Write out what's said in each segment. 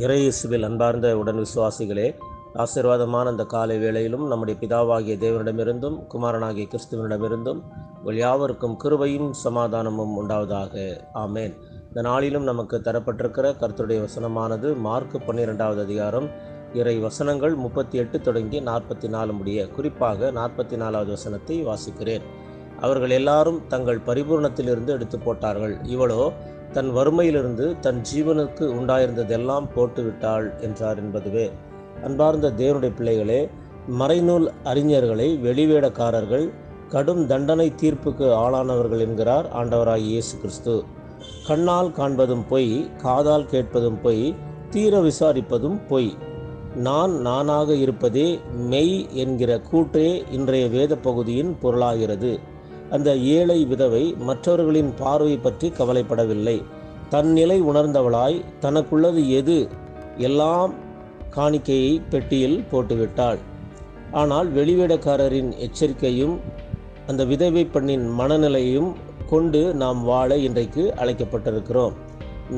இறையேசுவில் அன்பார்ந்த உடன் விசுவாசிகளே, ஆசீர்வாதமான அந்த காலை வேளையிலும் நம்முடைய பிதாவாகிய தேவனிடமிருந்தும் குமாரனாகிய கிறிஸ்துவனிடமிருந்தும் உங்கள் யாவருக்கும் கிருபையும் சமாதானமும் உண்டாவதாக. ஆமேன். இந்த நாளிலும் நமக்கு தரப்பட்டிருக்கிற கர்த்தருடைய வசனமானது மார்க் 12வது அதிகாரம் இறை வசனங்கள் 38 தொடங்கி 44 முடிய, குறிப்பாக 44வது வசனத்தை வாசிக்கிறேன். அவர்கள் எல்லாரும் தங்கள் பரிபூர்ணத்திலிருந்து எடுத்து போட்டார்கள், இவளோ தன் வறுமையிலிருந்து தன் ஜீவனுக்கு உண்டாயிருந்ததெல்லாம் போட்டுவிட்டாள் என்றார் என்பதுவே. அன்பார்ந்த தேவனுடைய பிள்ளைகளே, மறைநூல் அறிஞர்களை வெளிவேடக்காரர்கள், கடும் தண்டனை தீர்ப்புக்கு ஆளானவர்கள் என்கிறார் ஆண்டவராகிய இயேசு கிறிஸ்து. கண்ணால் காண்பதும் பொய், காதால் கேட்பதும் பொய், தீர விசாரிப்பதும் பொய், நான் நானாக இருப்பதே மெய் என்கிற கூற்றே இன்றைய வேத பகுதியின் பொருளாகிறது. அந்த ஏழை விதவை மற்றவர்களின் பார்வை பற்றி கவலைப்படவில்லை. தன் நிலை உணர்ந்தவளாய் தனக்குள்ளது எது எல்லாம் காணிக்கையை பெட்டியில் போட்டுவிட்டாள். ஆனால் வெளிவேடக்காரரின் எச்சரிக்கையும் அந்த விதவை பெண்ணின் மனநிலையும் கொண்டு நாம் வாழ இன்றைக்கு அழைக்கப்பட்டிருக்கிறோம்.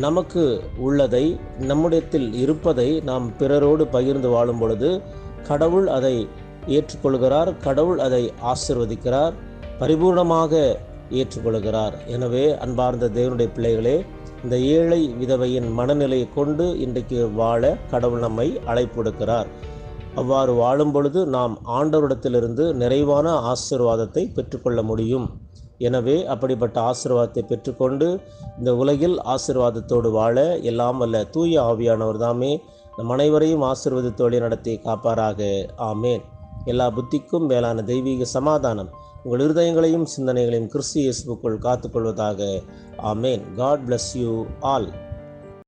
நமக்கு உள்ளதை, நம்முடையத்தில் இருப்பதை நாம் பிறரோடு பகிர்ந்து வாழும் பொழுது கடவுள் அதை ஏற்றுக்கொள்கிறார், கடவுள் அதை ஆசீர்வதிக்கிறார், பரிபூர்ணமாக ஏற்றுக்கொள்கிறார். எனவே அன்பார்ந்த தேவனுடைய பிள்ளைகளே, இந்த ஏழை விதவையின் மனநிலையை கொண்டு இன்றைக்கு வாழ கடவுள் நம்மை அழைப்பு விடுக்கிறார். அவ்வாறு வாழும் பொழுது நாம் ஆண்டவரிடத்திலிருந்து நிறைவான ஆசீர்வாதத்தை பெற்றுக்கொள்ள முடியும். எனவே அப்படிப்பட்ட ஆசீர்வாதத்தை பெற்றுக்கொண்டு இந்த உலகில் ஆசீர்வாதத்தோடு வாழ எல்லாம் வல்ல தூய ஆவியானவர் தாமே நம் அனைவரையும் ஆசீர்வதித்து வழி நடத்தி காப்பாராக. ஆமேன். எல்லா புத்திக்கும் மேலான தெய்வீக சமாதானம் உங்கள் இருதயங்களையும் சிந்தனைகளையும் கிறிஸ்து இயேசுவுக்குள் காத்துக்கொள்வதாக. ஆமேன். God bless you all.